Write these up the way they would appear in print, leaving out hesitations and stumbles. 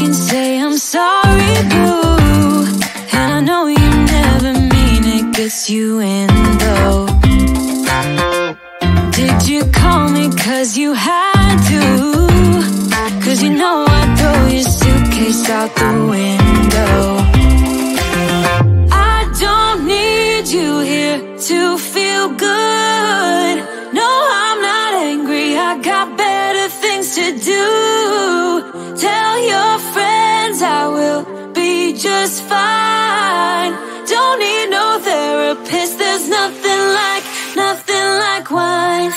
can say I'm sorry, boo. And I know you never mean it, gets you in though. Did you call me cause you had to? Cause you know I'd throw your suitcase out the window. I don't need you here to feel good. No, I'm not angry, I got better things to do. Tell your friends I will be just fine. Don't need no therapist, there's nothing like wine.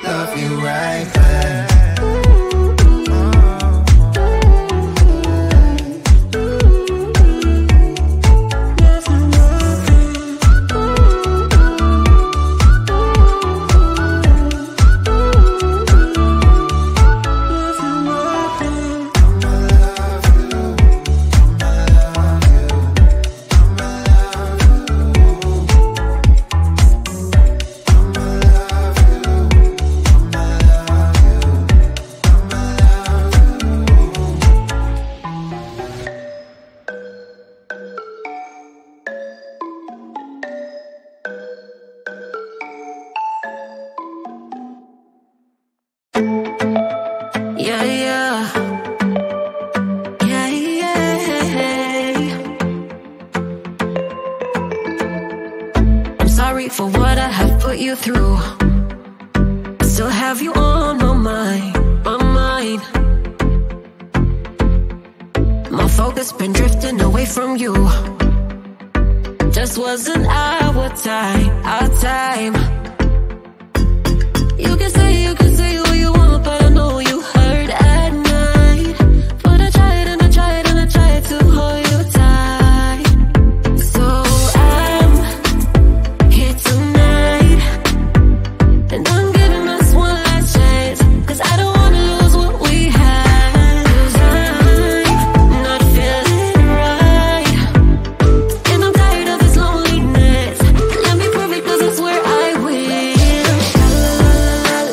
Love you right back. For what I have put you through, I still have you on my mind, my mind. My focus been drifting away from you. Just wasn't our time, our time. You can say what you want, but I know you hurt at night. But I tried and I tried and I tried to hold you tight. So I'm here tonight, and I'm giving us one last chance, 'cause I don't wanna lose what we had. 'Cause I'm not feeling right, and I'm tired of this loneliness. Let me prove it, 'cause I swear I will.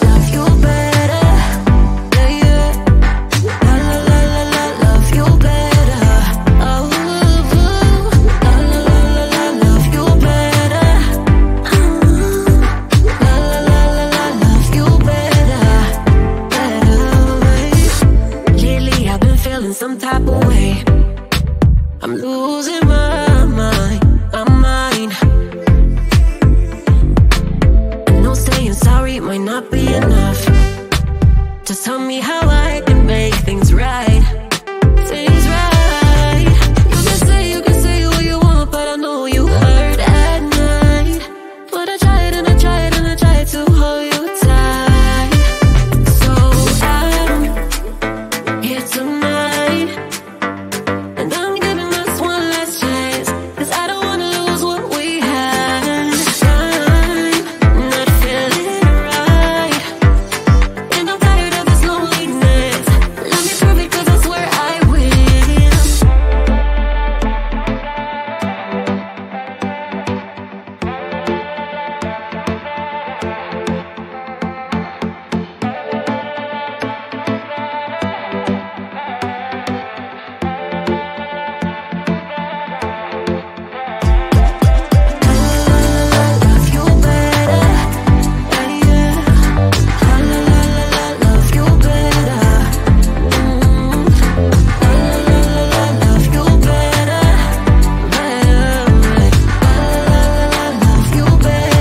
Love you better, yeah, yeah. Love you better, oh, love you better. Love you better, better. Lately I've been feeling some type of way. I'm losing my mind, my mind. I know saying sorry might not be enough. Just tell me how I can make things right, things right. You can say what you want, but I know you hurt at night. But I tried and I tried and I tried to hold you tight. So I'm here tonight, and I'm giving us one last chance, 'cause I don't wanna lose what we had. I'm not feeling right, and I'm tired of this loneliness. Let me prove it, 'cause I swear I will. Love you better, yeah, yeah. Love you better, love you better, better. Love you better,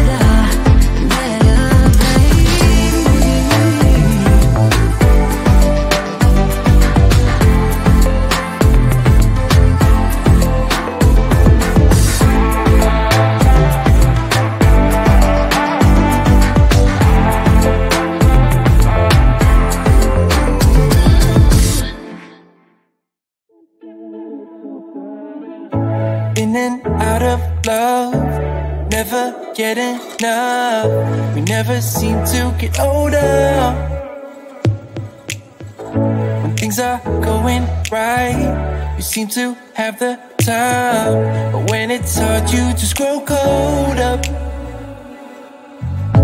In and out of love, never get enough. We never seem to get older. When things are going right, you seem to have the time. But when it's hard, you just grow cold up.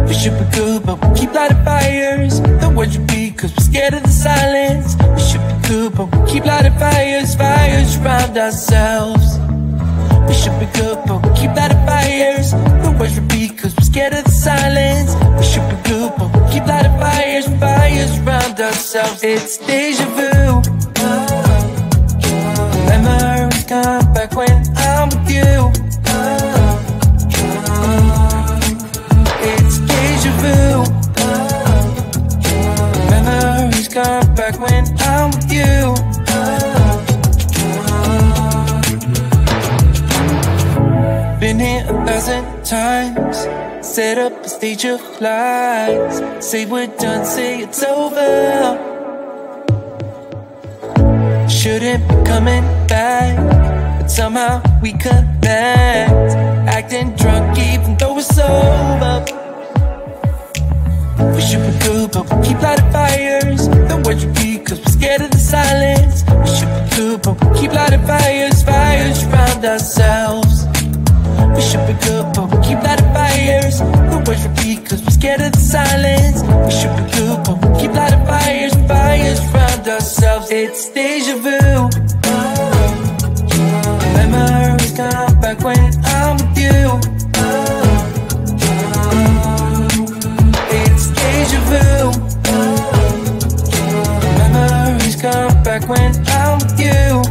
We should be good, but we keep lighting fires. The words repeat, 'cause we're scared of the silence. We should be good, but we keep lighting fires, fires around ourselves. We should be good, but we keep lighting fires. The words repeat, 'cause we're scared of the silence. We should be good, but we keep lighting fires, fires around ourselves. It's deja vu. Memories come back when I'm with you. It's deja vu. Memories come back when I'm with you. Been here 1,000 times, set up a stage of lies. Say we're done, say it's over. Shouldn't be coming back, but somehow we connect. Acting drunk even though we're sober. We should be good, but we keep lighting fires. The words repeat cause we're scared of the silence. We should be good, but we keep lighting fires. Fires around ourselves. We should be good, but we keep lighting fires. The words repeat cause we're scared of the silence. We should be good, but we keep lighting fires. Fires around ourselves. It's deja vu. Memories come back when I'm with you. It's deja vu. Memories come back when I'm with you.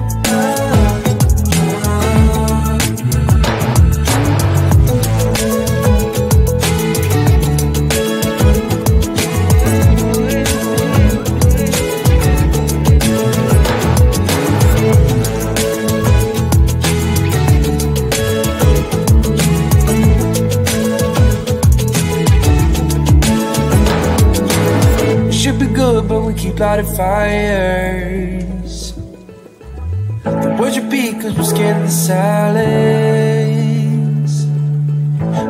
But we keep lighting fires. The words repeat cause we're scared of the silence.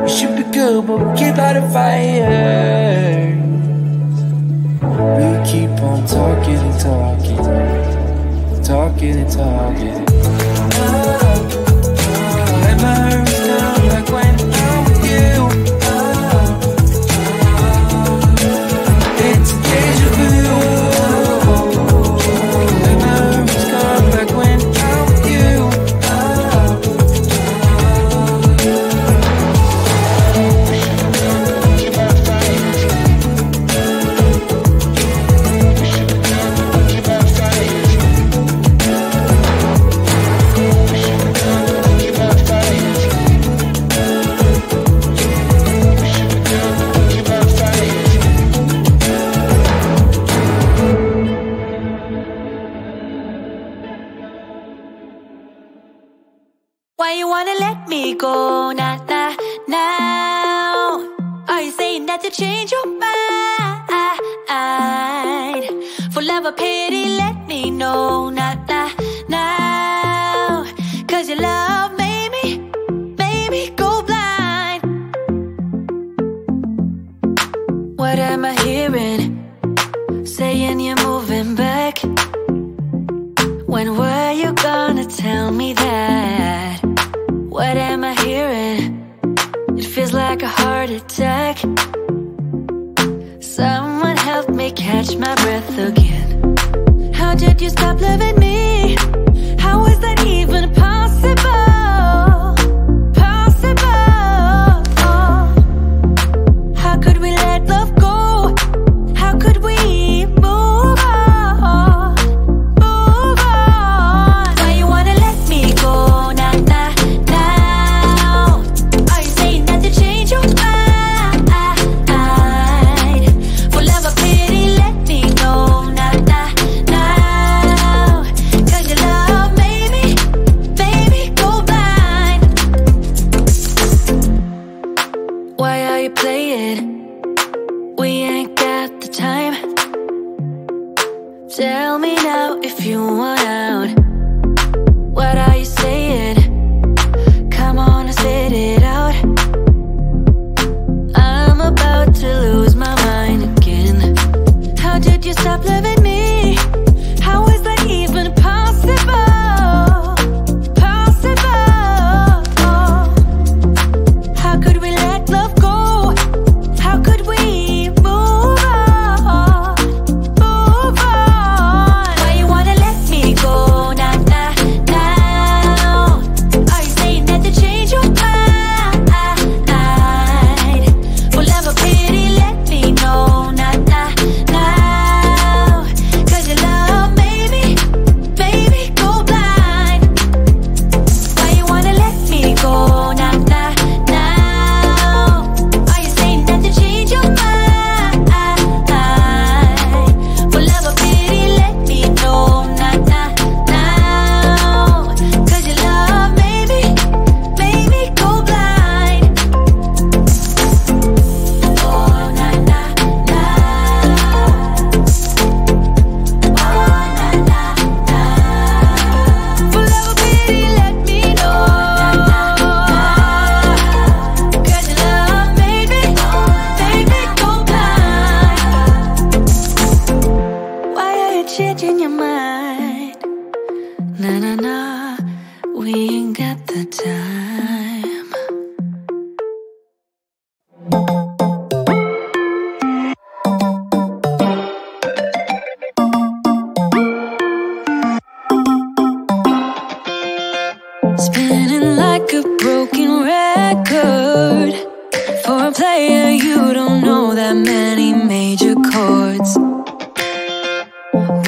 We should be good but we keep lighting fires. We keep on talking and talking, talking and talking. Memories come back when I'm with you. It's deja vu. Memories come back when I'm with you. Why you wanna let me go now? Are you saying that to change your mind? For love or pity, let me know now. Cause your love made me go blind. What am I hearing? Saying you're moving back. When were you gonna tell me that? What am I hearing? It feels like a heart attack. Someone help me catch my breath again. How did you stop loving me? How is that even possible? Possible. How could we let love go? How could we move on? Move on. Why you wanna let me go now? Are you saying that to change your mind? For love or pity, let me know now. Cause your love made me go blind. Why are you playing? We ain't got the time. Tell me now if you want out. What are you saying? Come on and spit it out. I'm about to lose my mind again. How did you stop loving me? How is that even possible? Possible. How could we let love go? How could we move on? Move on. Why you wanna let me go now?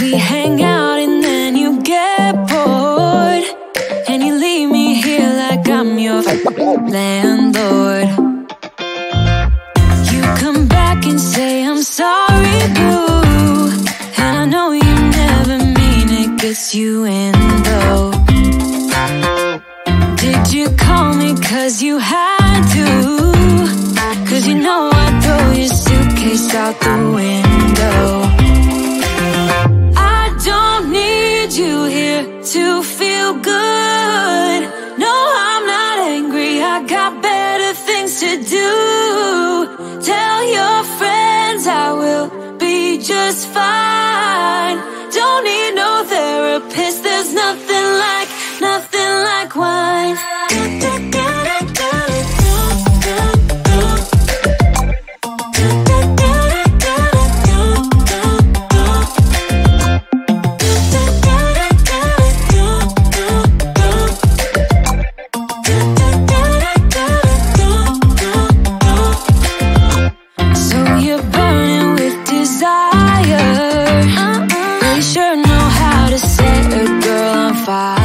We hang out and then you get bored, and you leave me here like I'm your landlord. You come back and say I'm sorry, boo, and I know you never mean it, gets you in though. Did you call me cause you had to? Cause you know I'd throw your suitcase out the window. I don't need you here to feel good. No, I'm not angry, I got better things to do. Tell your friends I will be just fine. Don't need no therapist, there's nothing like wine. So you're burning with desire. You sure know how to set a girl on fire.